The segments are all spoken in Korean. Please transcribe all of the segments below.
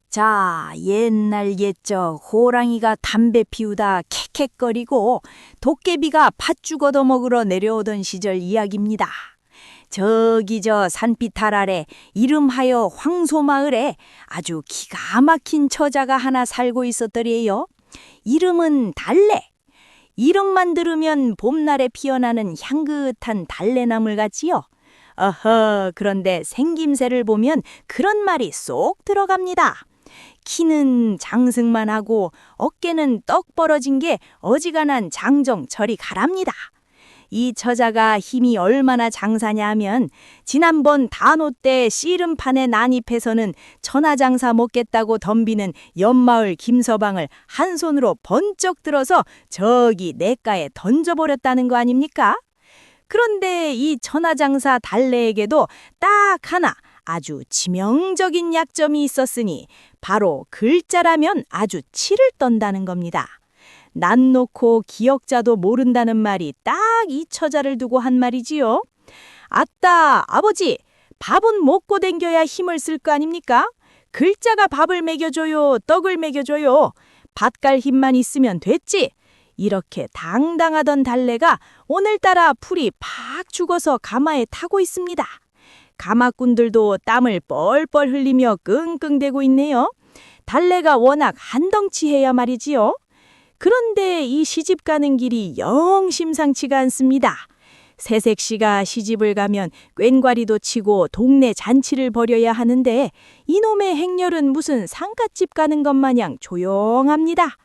자, 옛날 옛적 호랑이가 담배 피우다 캑캑거리고 도깨비가 팥죽 얻어 먹으러 내려오던 시절 이야기입니다. 저기 저 산비탈 아래 이름하여 황소마을에 아주 기가 막힌 처자가 하나 살고 있었더래요. 이름은 달래. 이름만 들으면 봄날에 피어나는 향긋한 달래나물 같지요. 그런데 생김새를 보면 그런 말이 쏙 들어갑니다. 키는 장승만 하고 어깨는 떡 벌어진 게 어지간한 장정 저리 가랍니다. 이 처자가 힘이 얼마나 장사냐 하면 지난번 단오 때 씨름판에 난입해서는 천하장사 먹겠다고 덤비는 옆마을 김서방을 한 손으로 번쩍 들어서 저기 냇가에 던져버렸다는 거 아닙니까? 그런데 이 천하장사 달래에게도 딱 하나 아주 치명적인 약점이 있었으니 바로 글자라면 아주 치를 떤다는 겁니다. 난 놓고 기역자도 모른다는 말이 딱 이 처자를 두고 한 말이지요. 아따, 아버지, 밥은 먹고 댕겨야 힘을 쓸 거 아닙니까? 글자가 밥을 먹여줘요, 떡을 먹여줘요. 밭 갈 힘만 있으면 됐지. 이렇게 당당하던 달래가 오늘따라 풀이 팍 죽어서 가마에 타고 있습니다. 가마꾼들도 땀을 뻘뻘 흘리며 끙끙대고 있네요. 달래가 워낙 한덩치해야 말이지요. 그런데 이 시집 가는 길이 영 심상치가 않습니다. 새색시가 시집을 가면 꽹과리도 치고 동네 잔치를 벌여야 하는데 이놈의 행렬은 무슨 상갓집 가는 것 마냥 조용합니다.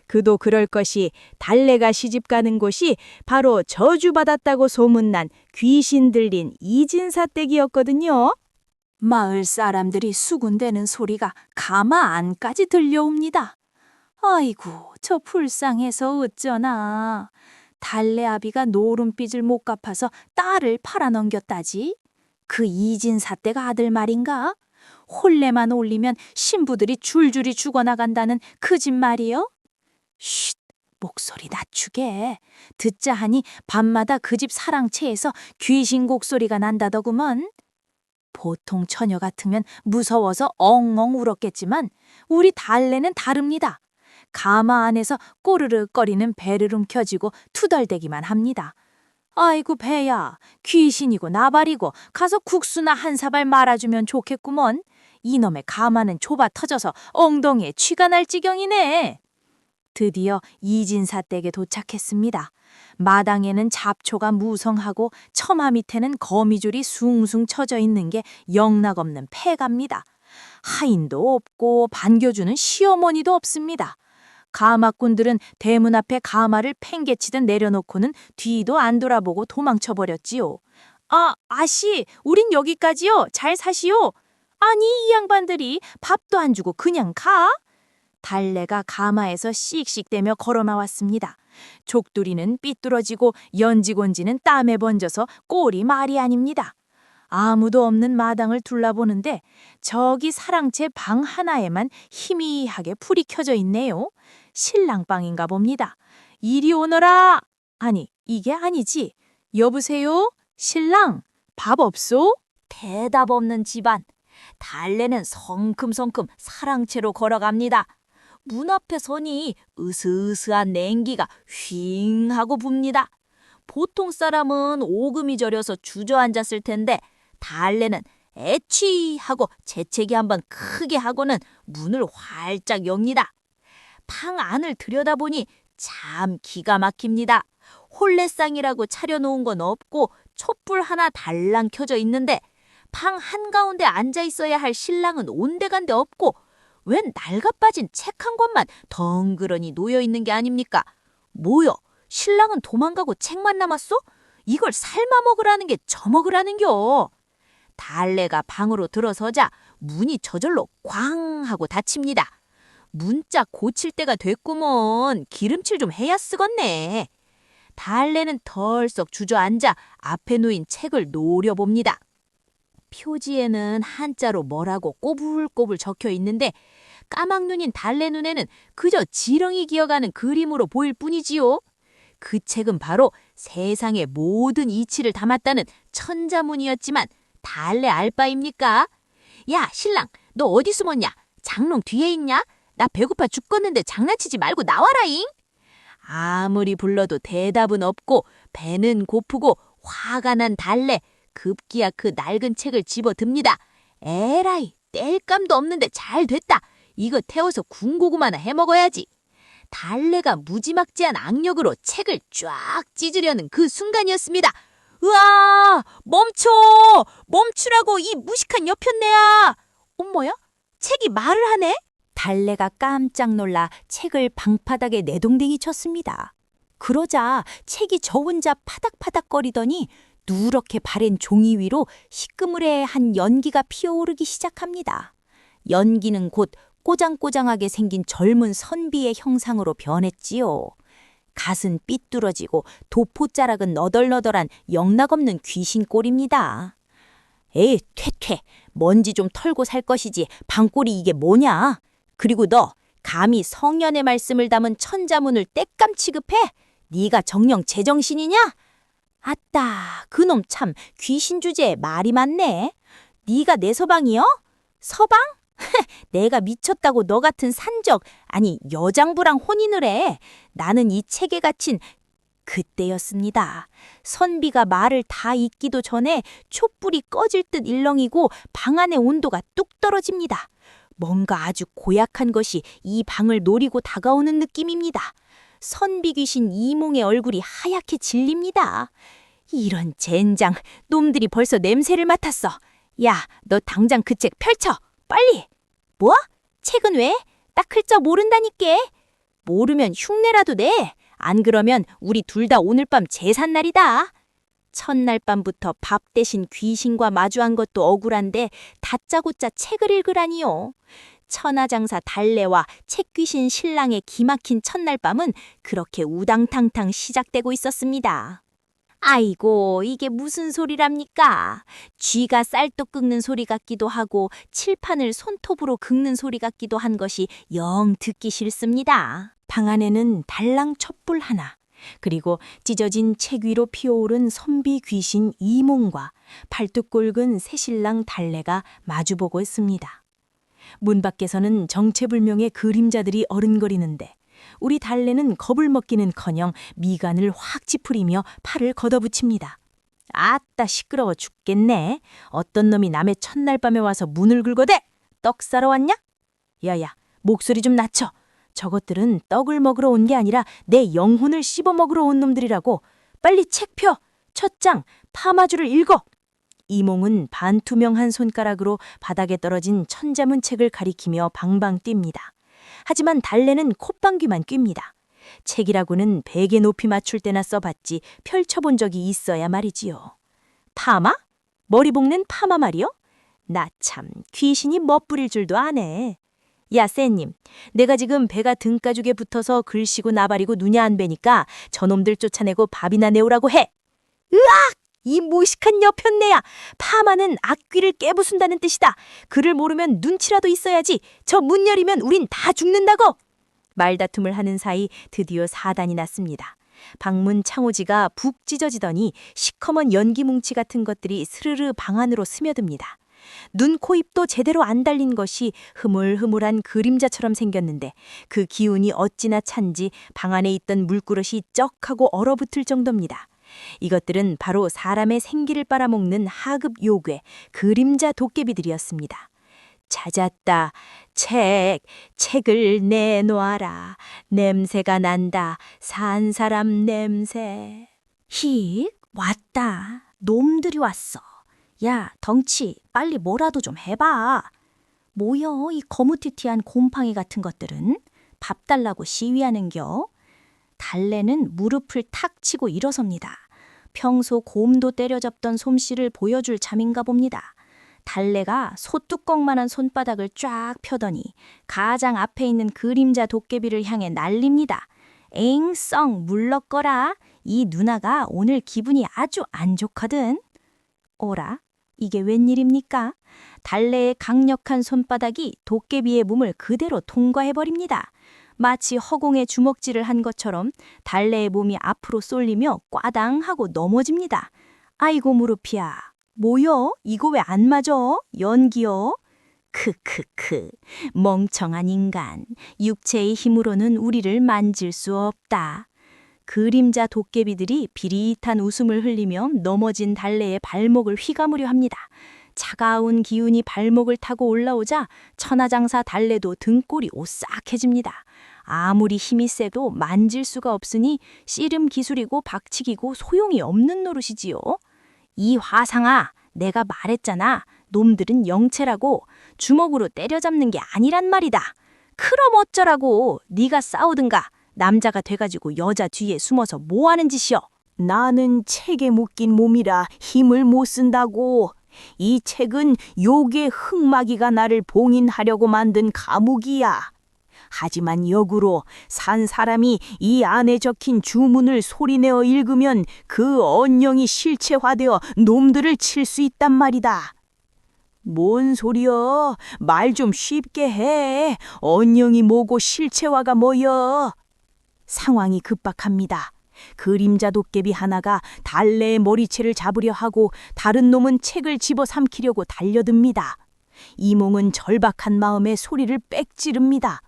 그도 그럴 것이 달래가 시집 가는 곳이 바로 저주받았다고 소문난 귀신 들린 이진사댁이었거든요. 마을 사람들이 수군대는 소리가 가마 안까지 들려옵니다. 아이고, 저 불쌍해서 어쩌나. 달래 아비가 노름빚을 못 갚아서 딸을 팔아넘겼다지. 그 이진사댁 아들 말인가? 혼례만 올리면 신부들이 줄줄이 죽어나간다는 그 집 말이요? 쉿, 목소리 낮추게. 듣자 하니 밤마다 그 집 사랑채에서 귀신 곡소리가 난다더구먼. 보통 처녀 같으면 무서워서 엉엉 울었겠지만 우리 달래는 다릅니다. 가마 안에서 꼬르륵거리는 배를 움켜쥐고 투덜대기만 합니다. 아이고 배야, 귀신이고 나발이고 가서 국수나 한 사발 말아주면 좋겠구먼. 이놈의 가마는 좁아 터져서 엉덩이에 쥐가 날 지경이네. 드디어 이진사댁에 도착했습니다. 마당에는 잡초가 무성하고 처마 밑에는 거미줄이 숭숭 쳐져 있는 게 영락없는 폐가입니다. 하인도 없고 반겨주는 시어머니도 없습니다. 가마꾼들은 대문 앞에 가마를 팽개치듯 내려놓고는 뒤도 안 돌아보고 도망쳐버렸지요. 아씨, 우린 여기까지요. 잘 사시오. 아니, 이 양반들이 밥도 안 주고 그냥 가? 달래가 가마에서 씩씩대며 걸어 나왔습니다. 족두리는 삐뚤어지고 연지곤지는 땀에 번져서 꼴이 말이 아닙니다. 아무도 없는 마당을 둘러보는데 저기 사랑채 방 하나에만 희미하게 불이 켜져 있네요. 신랑방인가 봅니다. 이리 오너라. 아니, 이게 아니지. 여보세요? 신랑, 밥 없소? 대답 없는 집안. 달래는 성큼성큼 사랑채로 걸어갑니다. 문 앞에 서니 으스스한 냉기가 휑 하고 붑니다. 보통 사람은 오금이 저려서 주저앉았을 텐데 달래는 애취 하고 재채기 한번 크게 하고는 문을 활짝 엽니다. 방 안을 들여다보니 참 기가 막힙니다. 홀레상이라고 차려놓은 건 없고 촛불 하나 달랑 켜져 있는데 방 한가운데 앉아 있어야 할 신랑은 온데간데 없고 웬 낡아빠진 책 한 권만 덩그러니 놓여있는 게 아닙니까? 뭐여, 신랑은 도망가고 책만 남았어? 이걸 삶아 먹으라는 게 저먹으라는겨. 달래가 방으로 들어서자 문이 저절로 꽝 하고 닫힙니다. 문짝 고칠 때가 됐구먼. 기름칠 좀 해야 쓰겄네. 달래는 덜썩 주저앉아 앞에 놓인 책을 노려봅니다. 표지에는 한자로 뭐라고 꼬불꼬불 적혀 있는데 까막눈인 달래 눈에는 그저 지렁이 기어가는 그림으로 보일 뿐이지요. 그 책은 바로 세상의 모든 이치를 담았다는 천자문이었지만 달래 알바입니까? 야, 신랑, 너 어디 숨었냐? 장롱 뒤에 있냐? 나 배고파 죽겠는데 장난치지 말고 나와라잉. 아무리 불러도 대답은 없고 배는 고프고 화가 난 달래 급기야 그 낡은 책을 집어듭니다. 에라이, 뗄감도 없는데 잘 됐다. 이거 태워서 군고구마나 해먹어야지. 달래가 무지막지한 악력으로 책을 쫙 찢으려는 그 순간이었습니다. 으아! 멈춰! 멈추라고 이 무식한 여편네야! 엄마야? 책이 말을 하네? 달래가 깜짝 놀라 책을 방바닥에 내동댕이 쳤습니다. 그러자 책이 저 혼자 파닥파닥거리더니 누렇게 바랜 종이 위로 시꺼머레한 연기가 피어오르기 시작합니다. 연기는 곧 꼬장꼬장하게 생긴 젊은 선비의 형상으로 변했지요. 갓은 삐뚤어지고 도포자락은 너덜너덜한 영락없는 귀신꼴입니다. 에이, 퇴퇴. 먼지 좀 털고 살 것이지 방꼴이 이게 뭐냐? 그리고 너 감히 성년의 말씀을 담은 천자문을 땔감 취급해? 네가 정녕 제정신이냐? 아따, 그놈 참 귀신 주제에 말이 많네. 네가 내 서방이여? 서방? 내가 미쳤다고 너 같은 산적, 아니 여장부랑 혼인을 해. 나는 이 책에 갇힌 그때였습니다. 선비가 말을 다 잇기도 전에 촛불이 꺼질 듯 일렁이고 방 안의 온도가 뚝 떨어집니다. 뭔가 아주 고약한 것이 이 방을 노리고 다가오는 느낌입니다. 선비 귀신 이몽의 얼굴이 하얗게 질립니다. 이런 젠장, 놈들이 벌써 냄새를 맡았어. 야, 너 당장 그 책 펼쳐, 빨리. 뭐? 책은 왜? 딱 글자 모른다니까. 모르면 흉내라도 내. 안 그러면 우리 둘 다 오늘 밤 제삿날이다. 첫날 밤부터 밥 대신 귀신과 마주한 것도 억울한데 다짜고짜 책을 읽으라니요. 천하장사 달래와 책귀신 신랑의 기막힌 첫날 밤은 그렇게 우당탕탕 시작되고 있었습니다. 아이고, 이게 무슨 소리랍니까? 쥐가 쌀떡 긁는 소리 같기도 하고 칠판을 손톱으로 긁는 소리 같기도 한 것이 영 듣기 싫습니다. 방 안에는 달랑 촛불 하나, 그리고 찢어진 책 위로 피어오른 선비 귀신 이몽과 팔뚝 굵은 새신랑 달래가 마주보고 있습니다. 문 밖에서는 정체불명의 그림자들이 어른거리는데 우리 달래는 겁을 먹기는커녕 미간을 확 찌푸리며 팔을 걷어붙입니다. 아따, 시끄러워 죽겠네. 어떤 놈이 남의 첫날 밤에 와서 문을 긁어대? 떡 사러 왔냐? 야야, 목소리 좀 낮춰. 저것들은 떡을 먹으러 온 게 아니라 내 영혼을 씹어먹으러 온 놈들이라고. 빨리 책 펴. 첫 장, 파마주를 읽어. 이몽은 반투명한 손가락으로 바닥에 떨어진 천자문 책을 가리키며 방방 뜁니다. 하지만 달래는 콧방귀만 낍니다. 책이라고는 베개 높이 맞출 때나 써봤지 펼쳐본 적이 있어야 말이지요. 파마? 머리 볶는 파마 말이요? 나 참 귀신이 멋부릴 줄도 아네. 야, 쎄님, 내가 지금 배가 등가죽에 붙어서 글씨고 나발이고 눈이 안 뵈니까 저놈들 쫓아내고 밥이나 내오라고 해. 으악! 이 무식한 여편네야. 파마는 악귀를 깨부순다는 뜻이다. 글을 모르면 눈치라도 있어야지. 저 문 열리면 우린 다 죽는다고. 말다툼을 하는 사이 드디어 사단이 났습니다. 방문 창호지가 북 찢어지더니 시커먼 연기 뭉치 같은 것들이 스르르 방 안으로 스며듭니다. 눈, 코, 입도 제대로 안 달린 것이 흐물흐물한 그림자처럼 생겼는데 그 기운이 어찌나 찬지 방 안에 있던 물그릇이 쩍하고 얼어붙을 정도입니다. 이것들은 바로 사람의 생기를 빨아먹는 하급 요괴, 그림자 도깨비들이었습니다. 찾았다. 책을 내놓아라. 냄새가 난다. 산 사람 냄새. 히, 왔다. 놈들이 왔어. 야, 덩치, 빨리 뭐라도 좀 해봐. 뭐여, 이 거무튀튀한 곰팡이 같은 것들은? 밥 달라고 시위하는겨? 달래는 무릎을 탁 치고 일어섭니다. 평소 곰도 때려잡던 솜씨를 보여줄 참인가 봅니다. 달래가 소뚜껑만한 손바닥을 쫙 펴더니 가장 앞에 있는 그림자 도깨비를 향해 날립니다. 에잉, 썩 물러거라. 이 누나가 오늘 기분이 아주 안 좋거든. 오라, 이게 웬일입니까? 달래의 강력한 손바닥이 도깨비의 몸을 그대로 통과해버립니다. 마치 허공에 주먹질을 한 것처럼 달래의 몸이 앞으로 쏠리며 꽈당 하고 넘어집니다. 아이고 무릎이야. 뭐여? 이거 왜 안 맞어? 연기여? 크크크, 멍청한 인간, 육체의 힘으로는 우리를 만질 수 없다. 그림자 도깨비들이 비릿한 웃음을 흘리며 넘어진 달래의 발목을 휘감으려 합니다. 차가운 기운이 발목을 타고 올라오자 천하장사 달래도 등골이 오싹해집니다. 아무리 힘이 세도 만질 수가 없으니 씨름 기술이고 박치기고 소용이 없는 노릇이지요. 이 화상아, 내가 말했잖아. 놈들은 영체라고. 주먹으로 때려잡는 게 아니란 말이다. 그럼 어쩌라고. 네가 싸우든가. 남자가 돼가지고 여자 뒤에 숨어서 뭐하는 짓이여. 나는 책에 묶인 몸이라 힘을 못 쓴다고. 이 책은 욕의 흑마귀가 나를 봉인하려고 만든 감옥이야. 하지만 역으로 산 사람이 이 안에 적힌 주문을 소리내어 읽으면 그 언령이 실체화되어 놈들을 칠 수 있단 말이다. 뭔 소리여? 말 좀 쉽게 해. 언령이 뭐고 실체화가 뭐여? 상황이 급박합니다. 그림자 도깨비 하나가 달래의 머리채를 잡으려 하고 다른 놈은 책을 집어삼키려고 달려듭니다. 이몽은 절박한 마음에 소리를 빽 지릅니다.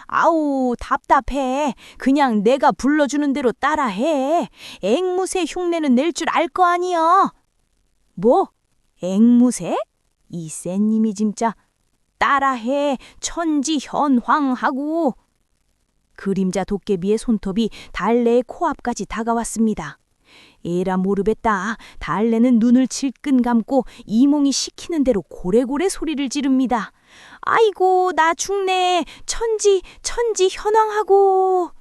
아우, 답답해. 그냥 내가 불러주는 대로 따라해. 앵무새 흉내는 낼 줄 알 거 아니여. 뭐? 앵무새? 이 센 님이 진짜. 따라해. 천지현황하고. 그림자 도깨비의 손톱이 달래의 코앞까지 다가왔습니다. 에라 모르겠다. 달래는 눈을 질끈 감고 이몽이 시키는 대로 고래고래 소리를 지릅니다. 아이고, 나 죽네. 천지 현황하고.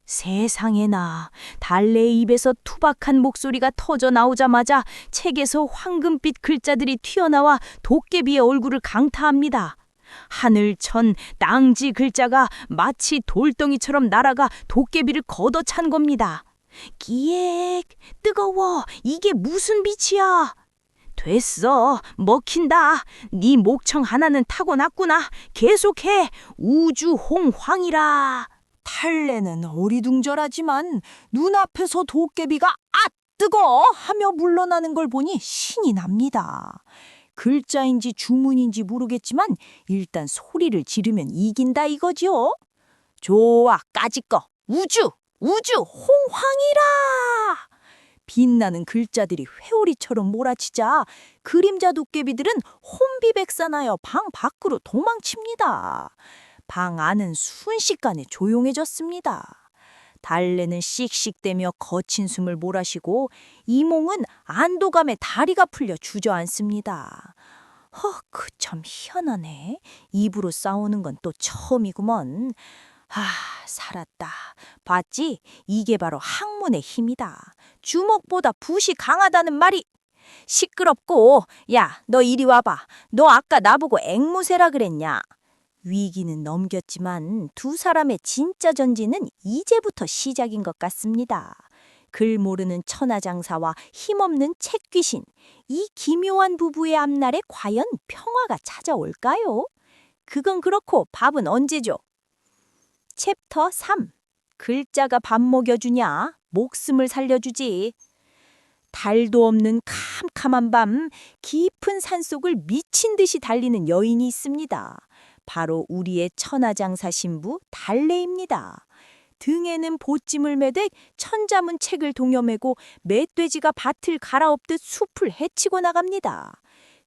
세상에나. 달래의 입에서 투박한 목소리가 터져 나오자마자 책에서 황금빛 글자들이 튀어나와 도깨비의 얼굴을 강타합니다. 하늘, 천, 땅지 글자가 마치 돌덩이처럼 날아가 도깨비를 걷어찬 겁니다. 기액, 뜨거워. 이게 무슨 빛이야? 됐어. 먹힌다. 네 목청 하나는 타고났구나. 계속해. 우주홍황이라. 달래는 어리둥절하지만 눈앞에서 도깨비가 아 뜨거 하며 물러나는 걸 보니 신이 납니다. 글자인지 주문인지 모르겠지만 일단 소리를 지르면 이긴다 이거지요. 좋아, 까짓거. 우주 홍황이라. 빛나는 글자들이 회오리처럼 몰아치자 그림자 도깨비들은 혼비백산하여 방 밖으로 도망칩니다. 방 안은 순식간에 조용해졌습니다. 달래는 씩씩대며 거친 숨을 몰아쉬고 이몽은 안도감에 다리가 풀려 주저앉습니다. 참 희한하네. 입으로 싸우는 건 또 처음이구먼. 살았다. 봤지? 이게 바로 학문의 힘이다. 주먹보다 붓이 강하다는 말이. 시끄럽고. 야, 너 이리 와봐. 너 아까 나보고 앵무새라 그랬냐? 위기는 넘겼지만 두 사람의 진짜 전진은 이제부터 시작인 것 같습니다. 글 모르는 천하장사와 힘없는 책귀신. 이 기묘한 부부의 앞날에 과연 평화가 찾아올까요? 그건 그렇고 밥은 언제죠? 챕터 3. 글자가 밥 먹여주냐? 목숨을 살려주지. 달도 없는 캄캄한 밤, 깊은 산속을 미친 듯이 달리는 여인이 있습니다. 바로 우리의 천하장사 신부 달래입니다. 등에는 보찜을 매대 천자문 책을 동여매고 멧돼지가 밭을 갈아엎듯 숲을 헤치고 나갑니다.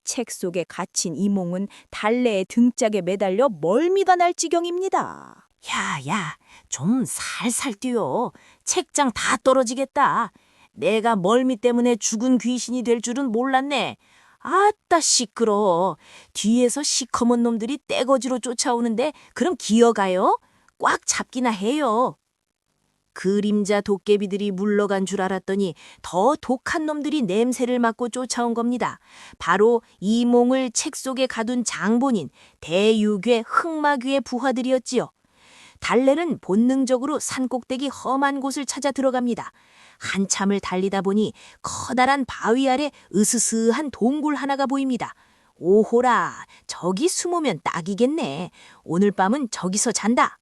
책 속에 갇힌 이몽은 달래의 등짝에 매달려 멀미가 날 지경입니다. 야, 좀 살살 뛰어. 책장 다 떨어지겠다. 내가 멀미 때문에 죽은 귀신이 될 줄은 몰랐네. 아따 시끄러워. 뒤에서 시커먼 놈들이 떼거지로 쫓아오는데 그럼 기어가요? 꽉 잡기나 해요. 그림자 도깨비들이 물러간 줄 알았더니 더 독한 놈들이 냄새를 맡고 쫓아온 겁니다. 바로 이몽을 책 속에 가둔 장본인 대유괴 흑마귀의 부하들이었지요. 달래는 본능적으로 산꼭대기 험한 곳을 찾아 들어갑니다. 한참을 달리다 보니 커다란 바위 아래 으스스한 동굴 하나가 보입니다. 오호라, 저기 숨으면 딱이겠네. 오늘 밤은 저기서 잔다.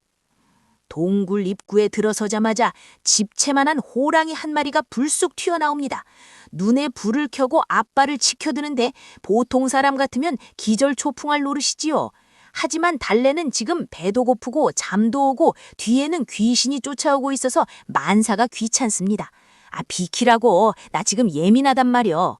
동굴 입구에 들어서자마자 집채만한 호랑이 한 마리가 불쑥 튀어나옵니다. 눈에 불을 켜고 앞발을 치켜드는데 보통 사람 같으면 기절초풍할 노릇이지요. 하지만 달래는 지금 배도 고프고 잠도 오고 뒤에는 귀신이 쫓아오고 있어서 만사가 귀찮습니다. 비키라고, 나 지금 예민하단 말이여.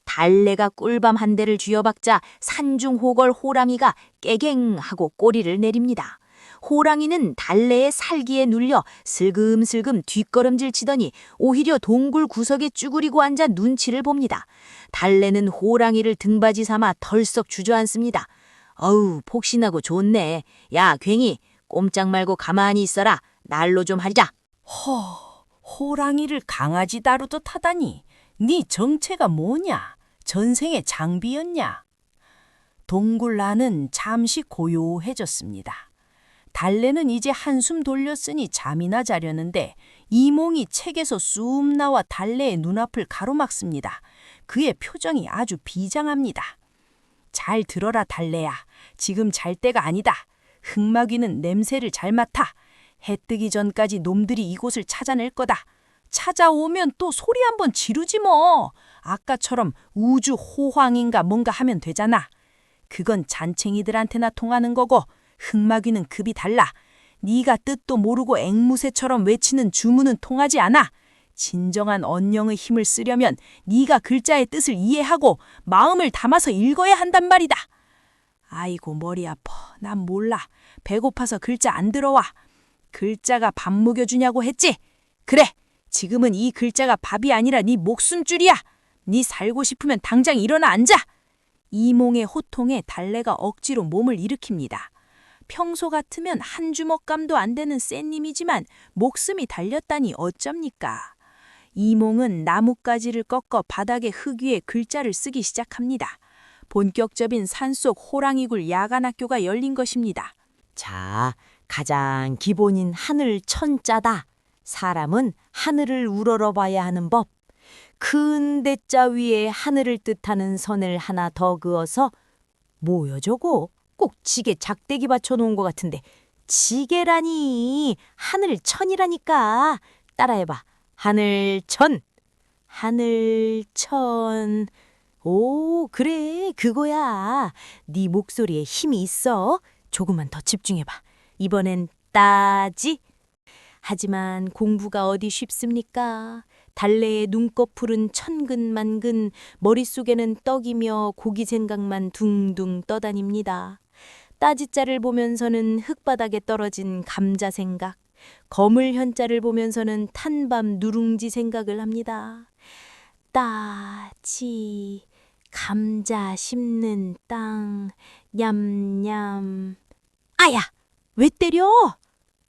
달래가 꿀밤 한 대를 쥐어박자 산중호걸 호랑이가 깨갱 하고 꼬리를 내립니다. 호랑이는 달래의 살기에 눌려 슬금슬금 뒷걸음질 치더니 오히려 동굴 구석에 쭈그리고 앉아 눈치를 봅니다. 달래는 호랑이를 등받이 삼아 덜썩 주저앉습니다. 어우, 폭신하고 좋네. 야, 괭이, 꼼짝 말고 가만히 있어라. 날로 좀 하자. 호랑이를 강아지 다루듯 하다니. 네 정체가 뭐냐? 전생의 장비였냐? 동굴 안은 잠시 고요해졌습니다. 달래는 이제 한숨 돌렸으니 잠이나 자려는데 이몽이 책에서 쑥 나와 달래의 눈앞을 가로막습니다. 그의 표정이 아주 비장합니다. 잘 들어라 달래야. 지금 잘 때가 아니다. 흑마귀는 냄새를 잘 맡아. 해 뜨기 전까지 놈들이 이곳을 찾아낼 거다. 찾아오면 또 소리 한번 지르지 뭐. 아까처럼 우주 호황인가 뭔가 하면 되잖아. 그건 잔챙이들한테나 통하는 거고 흑마귀는 급이 달라. 네가 뜻도 모르고 앵무새처럼 외치는 주문은 통하지 않아. 진정한 언령의 힘을 쓰려면 네가 글자의 뜻을 이해하고 마음을 담아서 읽어야 한단 말이다. 아이고 머리 아파. 난 몰라. 배고파서 글자 안 들어와. 글자가 밥 먹여주냐고 했지? 그래. 지금은 이 글자가 밥이 아니라 네 목숨줄이야. 네 살고 싶으면 당장 일어나 앉아. 이몽의 호통에 달래가 억지로 몸을 일으킵니다. 평소 같으면 한 주먹감도 안 되는 센 님이지만 목숨이 달렸다니 어쩝니까? 이몽은 나뭇가지를 꺾어 바닥에 흙 위에 글자를 쓰기 시작합니다. 본격적인 산속 호랑이굴 야간학교가 열린 것입니다. 자, 가장 기본인 하늘 천자다. 사람은 하늘을 우러러봐야 하는 법. 큰 대자 위에 하늘을 뜻하는 선을 하나 더 그어서 뭐여 저거? 꼭 지게 작대기 받쳐놓은 것 같은데 지게라니 하늘천이라니까. 따라해봐. 하늘천. 하늘천. 오, 그래 그거야. 네 목소리에 힘이 있어. 조금만 더 집중해봐. 이번엔 따지. 하지만 공부가 어디 쉽습니까? 달래의 눈꺼풀은 천근만근, 머릿속에는 떡이며 고기 생각만 둥둥 떠다닙니다. 따지자를 보면서는 흙바닥에 떨어진 감자 생각, 거물 현자를 보면서는 탄밤 누룽지 생각을 합니다. 따지, 감자 심는 땅, 냠냠. 아야! 왜 때려?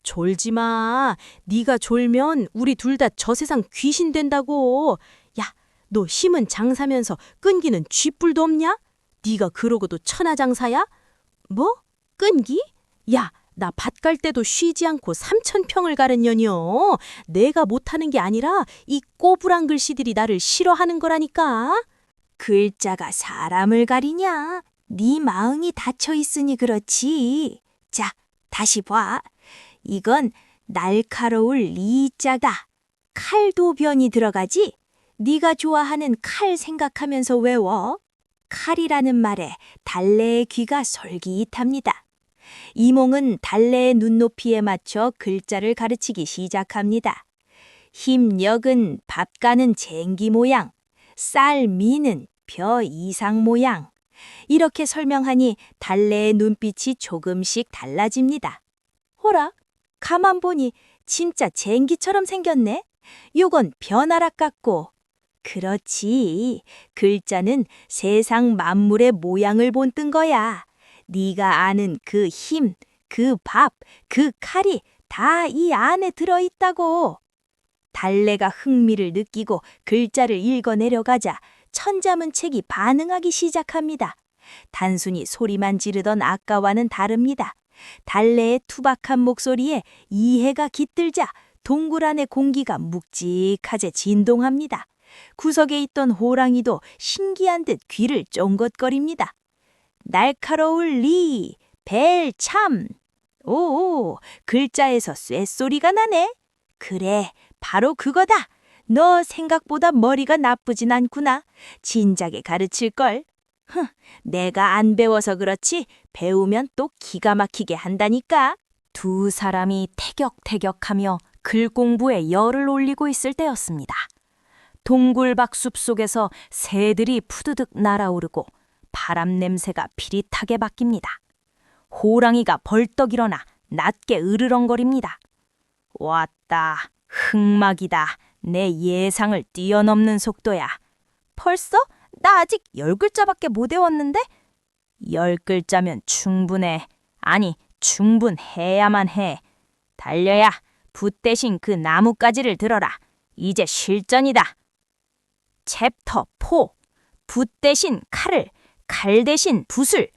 졸지 마. 네가 졸면 우리 둘 다 저 세상 귀신 된다고. 야, 너 힘은 장사면서 끈기는 쥐뿔도 없냐? 네가 그러고도 천하장사야? 뭐? 끈기? 야, 나 밭 갈 때도 쉬지 않고 3,000평을 가른 년이여. 내가 못하는 게 아니라 이 꼬부랑 글씨들이 나를 싫어하는 거라니까. 글자가 사람을 가리냐? 네 마음이 닫혀 있으니 그렇지. 자, 다시 봐. 이건 날카로울 이자다. 칼도변이 들어가지? 네가 좋아하는 칼 생각하면서 외워. 칼이라는 말에 달래의 귀가 솔깃합니다. 이몽은 달래의 눈높이에 맞춰 글자를 가르치기 시작합니다. 힘력은 밥 가는 쟁기 모양, 쌀 미는 벼 이상 모양. 이렇게 설명하니 달래의 눈빛이 조금씩 달라집니다. 호라, 가만 보니 진짜 쟁기처럼 생겼네. 요건 벼나락 같고. 그렇지. 글자는 세상 만물의 모양을 본뜬 거야. 네가 아는 그 힘, 그 밥, 그 칼이 다 이 안에 들어있다고. 달래가 흥미를 느끼고 글자를 읽어내려가자 천자문책이 반응하기 시작합니다. 단순히 소리만 지르던 아까와는 다릅니다. 달래의 투박한 목소리에 이해가 깃들자 동굴 안의 공기가 묵직하게 진동합니다. 구석에 있던 호랑이도 신기한 듯 귀를 쫑긋거립니다. 날카로울 리, 벨 참. 오, 글자에서 쇳소리가 나네. 그래, 바로 그거다. 너 생각보다 머리가 나쁘진 않구나. 진작에 가르칠걸. 내가 안 배워서 그렇지 배우면 또 기가 막히게 한다니까. 두 사람이 태격태격하며 글 공부에 열을 올리고 있을 때였습니다. 동굴박 숲속에서 새들이 푸드득 날아오르고 바람 냄새가 비릿하게 바뀝니다. 호랑이가 벌떡 일어나 낮게 으르렁거립니다. 왔다, 흑막이다. 내 예상을 뛰어넘는 속도야. 벌써? 나 아직 10글자밖에 못 외웠는데? 10글자면 충분해. 아니, 충분해야만 해. 달려야 붓 대신 그 나뭇가지를 들어라. 이제 실전이다. 챕터 4. 붓 대신 칼을, 칼 대신 붓을.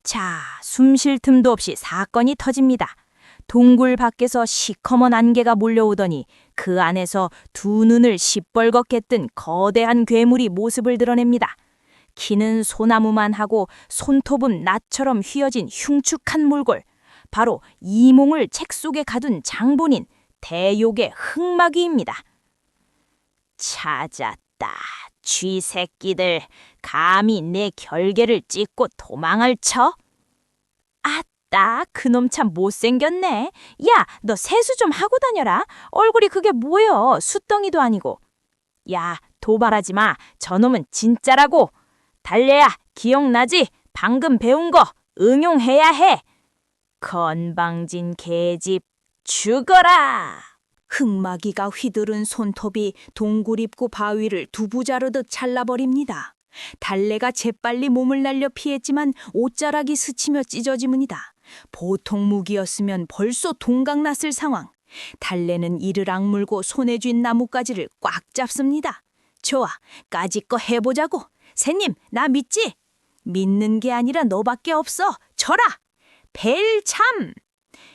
자, 숨 쉴 틈도 없이 사건이 터집니다. 동굴 밖에서 시커먼 안개가 몰려오더니 그 안에서 두 눈을 시뻘겋게 뜬 거대한 괴물이 모습을 드러냅니다. 키는 소나무만 하고 손톱은 낫처럼 휘어진 흉측한 몰골. 바로 이몽을 책 속에 가둔 장본인 대욕의 흑마귀입니다. 찾았다. 쥐새끼들, 감히 내 결계를 찢고 도망을 쳐? 아따, 그놈 참 못생겼네. 야, 너 세수 좀 하고 다녀라. 얼굴이 그게 뭐여, 숫덩이도 아니고. 야, 도발하지 마. 저놈은 진짜라고. 달래야, 기억나지? 방금 배운 거 응용해야 해. 건방진 계집, 죽어라! 흑마귀가 휘두른 손톱이 동굴 입구 바위를 두부 자르듯 잘라버립니다. 달래가 재빨리 몸을 날려 피했지만 옷자락이 스치며 찢어지문이다. 보통 무기였으면 벌써 동강났을 상황. 달래는 이를 악물고 손에 쥔 나뭇가지를 꽉 잡습니다. 좋아, 까짓거 해보자고. 새님, 나 믿지? 믿는 게 아니라 너밖에 없어. 져라! 벨참!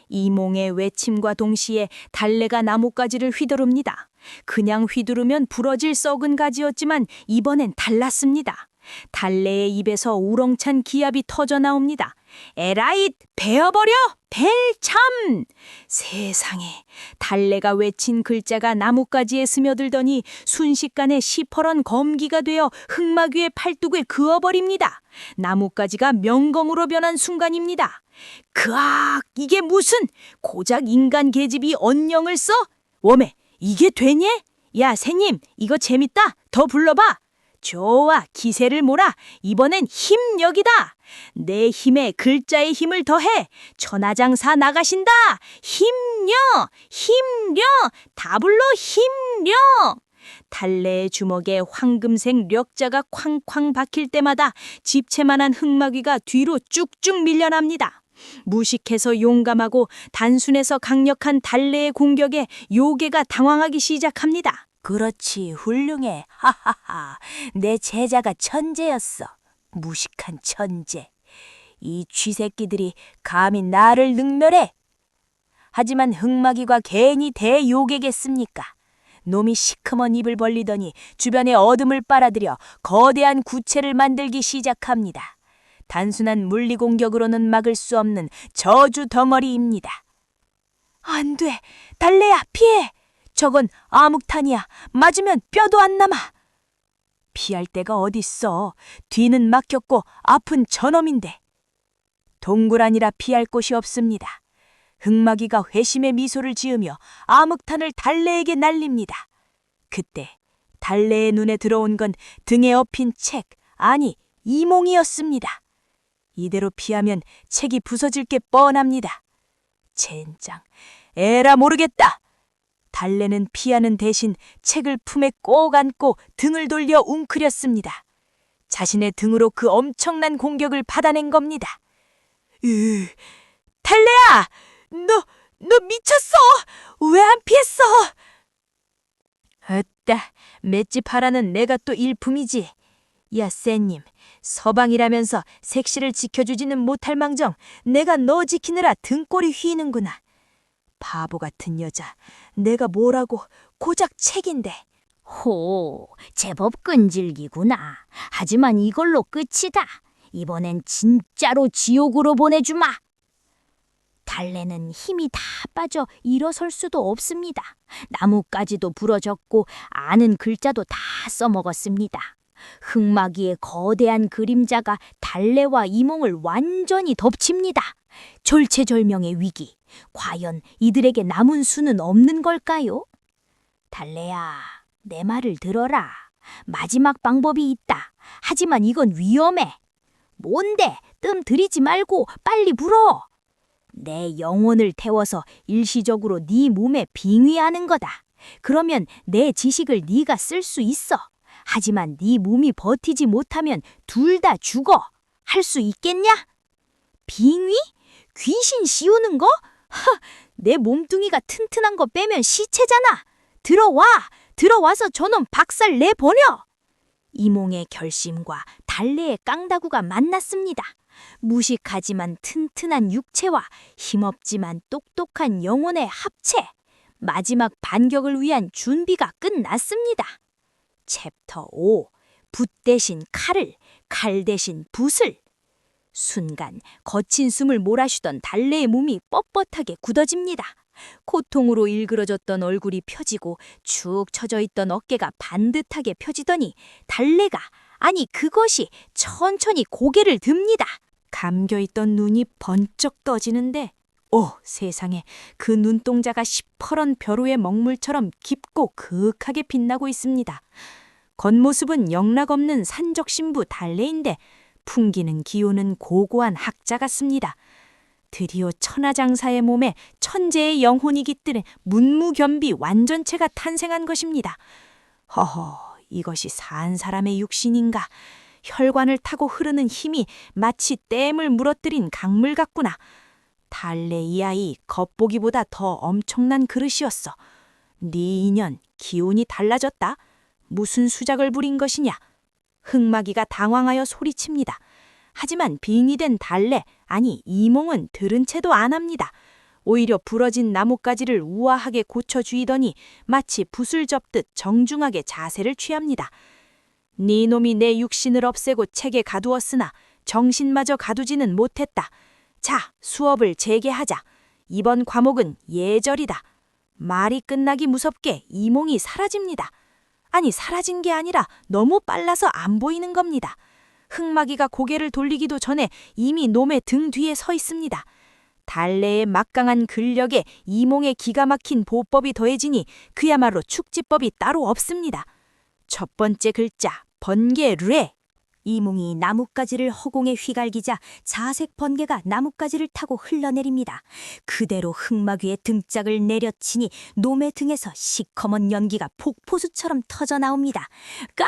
이몽의 외침과 동시에 달래가 나뭇가지를 휘두릅니다. 그냥 휘두르면 부러질 썩은 가지였지만 이번엔 달랐습니다. 달래의 입에서 우렁찬 기압이 터져 나옵니다. 에라잇, 베어버려! 벨참! 세상에, 달래가 외친 글자가 나뭇가지에 스며들더니 순식간에 시퍼런 검기가 되어 흑마귀의 팔뚝을 그어버립니다. 나뭇가지가 명검으로 변한 순간입니다. 그악! 이게 무슨 고작 인간 계집이 언령을 써? 웜에, 이게 되냐? 야, 새님, 이거 재밌다. 더 불러봐. 좋아, 기세를 몰아. 이번엔 힘력이다. 내 힘에 글자의 힘을 더해. 천하장사 나가신다. 힘려, 힘려, 다 불러 힘려. 달래의 주먹에 황금색 력자가 쾅쾅 박힐 때마다 집채만한 흑마귀가 뒤로 쭉쭉 밀려납니다. 무식해서 용감하고 단순해서 강력한 달래의 공격에 요괴가 당황하기 시작합니다. 그렇지, 훌륭해. 하하하, 내 제자가 천재였어. 무식한 천재. 이 쥐새끼들이 감히 나를 능멸해. 하지만 흑마귀가 괜히 대요괴겠습니까? 놈이 시커먼 입을 벌리더니 주변에 어둠을 빨아들여 거대한 구체를 만들기 시작합니다. 단순한 물리공격으로는 막을 수 없는 저주 덩어리입니다. 안 돼, 달래야, 피해! 저건 암흑탄이야. 맞으면 뼈도 안 남아. 피할 데가 어딨어. 뒤는 막혔고 앞은 저놈인데. 동굴 아니라 피할 곳이 없습니다. 흑마귀가 회심의 미소를 지으며 암흑탄을 달래에게 날립니다. 그때 달래의 눈에 들어온 건 등에 엎인 책, 아니 이몽이었습니다. 이대로 피하면 책이 부서질 게 뻔합니다. 젠장, 에라 모르겠다. 달래는 피하는 대신 책을 품에 꼭 안고 등을 돌려 웅크렸습니다. 자신의 등으로 그 엄청난 공격을 받아낸 겁니다. 달래야! 너 미쳤어! 왜 안 피했어? 으따, 맷집 하라는 내가 또 일품이지. 야, 쎄님, 서방이라면서 색시를 지켜주지는 못할 망정 내가 너 지키느라 등골이 휘는구나. 바보 같은 여자, 내가 뭐라고, 고작 책인데. 호, 제법 끈질기구나. 하지만 이걸로 끝이다. 이번엔 진짜로 지옥으로 보내주마. 달래는 힘이 다 빠져 일어설 수도 없습니다. 나뭇가지도 부러졌고 아는 글자도 다 써먹었습니다. 흑마기의 거대한 그림자가 달래와 이몽을 완전히 덮칩니다. 절체절명의 위기. 과연 이들에게 남은 수는 없는 걸까요? 달래야, 내 말을 들어라. 마지막 방법이 있다. 하지만 이건 위험해. 뭔데? 뜸 들이지 말고 빨리 불어. 내 영혼을 태워서 일시적으로 네 몸에 빙의하는 거다. 그러면 내 지식을 네가 쓸 수 있어. 하지만 네 몸이 버티지 못하면 둘 다 죽어. 할 수 있겠냐? 빙의? 귀신 씌우는 거? 내 몸뚱이가 튼튼한 거 빼면 시체잖아. 들어와서 저놈 박살 내버려. 이몽의 결심과 달래의 깡다구가 만났습니다. 무식하지만 튼튼한 육체와 힘없지만 똑똑한 영혼의 합체. 마지막 반격을 위한 준비가 끝났습니다. 챕터 5. 붓 대신 칼을, 칼 대신 붓을. 순간 거친 숨을 몰아쉬던 달래의 몸이 뻣뻣하게 굳어집니다. 고통으로 일그러졌던 얼굴이 펴지고 축 처져 있던 어깨가 반듯하게 펴지더니 달래가, 아니 그것이 천천히 고개를 듭니다. 감겨있던 눈이 번쩍 떠지는데 세상에, 그 눈동자가 시퍼런 벼루의 먹물처럼 깊고 그윽하게 빛나고 있습니다. 겉모습은 영락없는 산적신부 달래인데 풍기는 기운은 고고한 학자 같습니다. 드디어 천하장사의 몸에 천재의 영혼이 깃들은 문무겸비 완전체가 탄생한 것입니다. 허허, 이것이 산 사람의 육신인가? 혈관을 타고 흐르는 힘이 마치 댐을 무너뜨린 강물 같구나. 달래 이 아이 겉보기보다 더 엄청난 그릇이었어. 네 인연, 기운이 달라졌다. 무슨 수작을 부린 것이냐? 흑마기가 당황하여 소리칩니다. 하지만 빙의된 달래, 아니 이몽은 들은 채도 안 합니다. 오히려 부러진 나뭇가지를 우아하게 고쳐주이더니 마치 붓을 접듯 정중하게 자세를 취합니다. 네 놈이 내 육신을 없애고 책에 가두었으나 정신마저 가두지는 못했다. 자, 수업을 재개하자. 이번 과목은 예절이다. 말이 끝나기 무섭게 이몽이 사라집니다. 아니, 사라진 게 아니라 너무 빨라서 안 보이는 겁니다. 흑마기가 고개를 돌리기도 전에 이미 놈의 등 뒤에 서 있습니다. 달래의 막강한 근력에 이몽의 기가 막힌 보법이 더해지니 그야말로 축지법이 따로 없습니다. 첫 번째 글자, 번개뢰. 이몽이 나뭇가지를 허공에 휘갈기자 자색 번개가 나뭇가지를 타고 흘러내립니다. 그대로 흑마귀의 등짝을 내려치니 놈의 등에서 시커먼 연기가 폭포수처럼 터져나옵니다. 깍!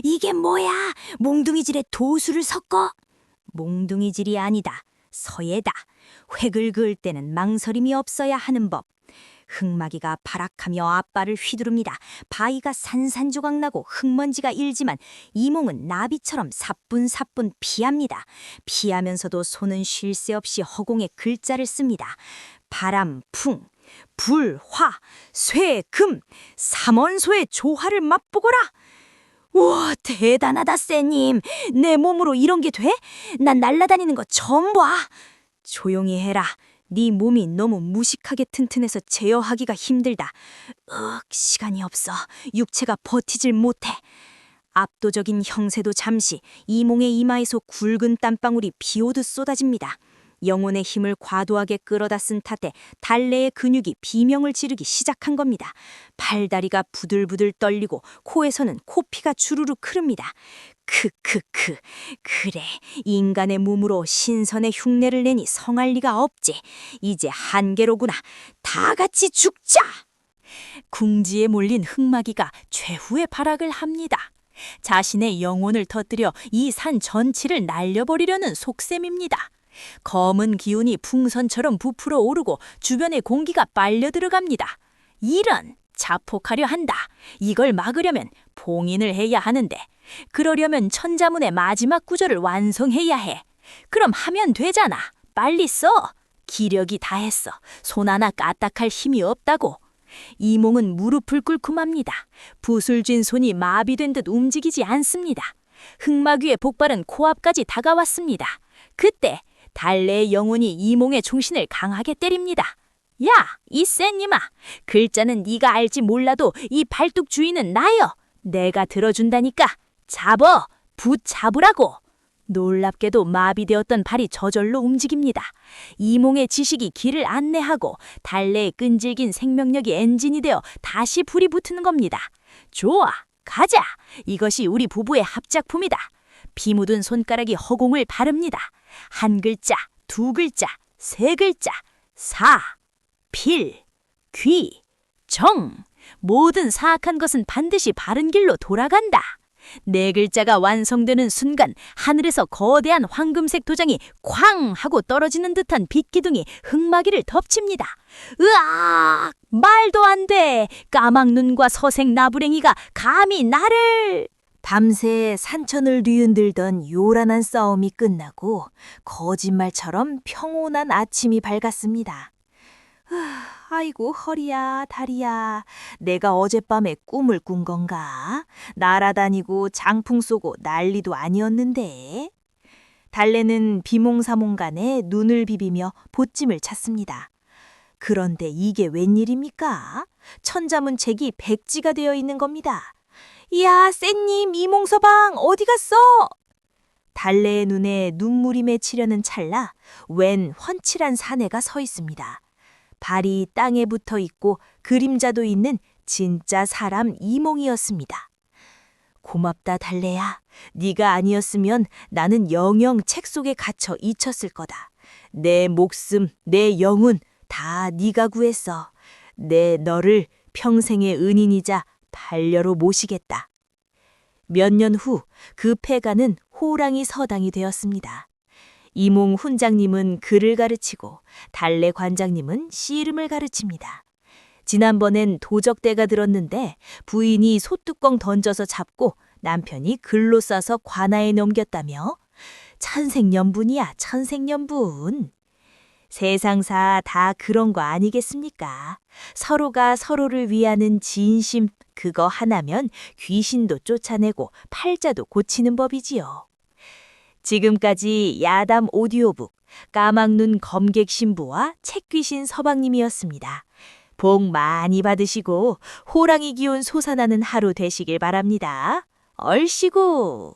이게 뭐야? 몽둥이질에 도수를 섞어? 몽둥이질이 아니다. 서예다. 획을 그을 때는 망설임이 없어야 하는 법. 흑마귀가 발악하며 앞발을 휘두릅니다. 바위가 산산조각나고 흙먼지가 일지만 이몽은 나비처럼 사뿐사뿐 피합니다. 피하면서도 손은 쉴 새 없이 허공에 글자를 씁니다. 바람, 풍, 불, 화, 쇠, 금, 삼원소의 조화를 맛보거라. 우와, 대단하다, 쎄님. 내 몸으로 이런 게 돼? 난 날아다니는 거 처음 봐. 조용히 해라. 네 몸이 너무 무식하게 튼튼해서 제어하기가 힘들다. 시간이 없어. 육체가 버티질 못해. 압도적인 형세도 잠시 이몽의 이마에서 굵은 땀방울이 비오듯 쏟아집니다. 영혼의 힘을 과도하게 끌어다 쓴 탓에 달래의 근육이 비명을 지르기 시작한 겁니다. 팔다리가 부들부들 떨리고 코에서는 코피가 주르륵 흐릅니다. 크크크. 그래, 인간의 몸으로 신선의 흉내를 내니 성할 리가 없지. 이제 한계로구나. 다 같이 죽자. 궁지에 몰린 흑마귀가 최후의 발악을 합니다. 자신의 영혼을 터뜨려 이 산 전체를 날려버리려는 속셈입니다. 검은 기운이 풍선처럼 부풀어 오르고 주변의 공기가 빨려 들어갑니다. 이런, 자폭하려 한다. 이걸 막으려면 봉인을 해야 하는데, 그러려면 천자문의 마지막 구절을 완성해야 해. 그럼 하면 되잖아. 빨리 써. 기력이 다했어. 손 하나 까딱할 힘이 없다고. 이몽은 무릎을 꿇고 맙니다. 붓을 쥔 손이 마비된 듯 움직이지 않습니다. 흑마귀의 복발은 코앞까지 다가왔습니다. 그때 달래의 영혼이 이몽의 충신을 강하게 때립니다. 야, 이 쎄님아, 글자는 네가 알지 몰라도 이 발뚝 주인은 나여. 내가 들어준다니까. 잡어, 붙잡으라고. 놀랍게도 마비되었던 발이 저절로 움직입니다. 이몽의 지식이 길을 안내하고 달래의 끈질긴 생명력이 엔진이 되어 다시 불이 붙는 겁니다. 좋아, 가자. 이것이 우리 부부의 합작품이다. 피 묻은 손가락이 허공을 바릅니다. 한 글자, 두 글자, 세 글자, 사, 필, 귀, 정. 모든 사악한 것은 반드시 바른 길로 돌아간다. 네 글자가 완성되는 순간 하늘에서 거대한 황금색 도장이 쾅 하고 떨어지는 듯한 빛기둥이 흙마기를 덮칩니다. 으악! 말도 안 돼! 까막 눈과 서색 나부랭이가 감히 나를! 밤새 산천을 뒤흔들던 요란한 싸움이 끝나고 거짓말처럼 평온한 아침이 밝았습니다. 아이고 허리야 다리야, 내가 어젯밤에 꿈을 꾼 건가? 날아다니고 장풍 쏘고 난리도 아니었는데. 달래는 비몽사몽간에 눈을 비비며 보찜을 찾습니다. 그런데 이게 웬일입니까? 천자문책이 백지가 되어 있는 겁니다. 야, 쎄님, 이몽서방 어디 갔어? 달래의 눈에 눈물이 맺히려는 찰나 웬 훤칠한 사내가 서 있습니다. 발이 땅에 붙어 있고 그림자도 있는 진짜 사람 이몽이었습니다. 고맙다 달래야. 네가 아니었으면 나는 영영 책 속에 갇혀 잊혔을 거다. 내 목숨, 내 영혼 다 네가 구했어. 내 너를 평생의 은인이자 반려로 모시겠다. 몇 년 후 그 폐가는 호랑이 서당이 되었습니다. 이몽 훈장님은 글을 가르치고 달래 관장님은 씨름을 가르칩니다. 지난번엔 도적대가 들었는데 부인이 솥뚜껑 던져서 잡고 남편이 글로 싸서 관아에 넘겼다며. 천생연분이야, 천생연분. 세상사 다 그런 거 아니겠습니까? 서로가 서로를 위하는 진심, 그거 하나면 귀신도 쫓아내고 팔자도 고치는 법이지요. 지금까지 야담 오디오북 까막눈 검객 신부와 책귀신 서방님이었습니다. 복 많이 받으시고 호랑이 기운 솟아나는 하루 되시길 바랍니다. 얼씨구.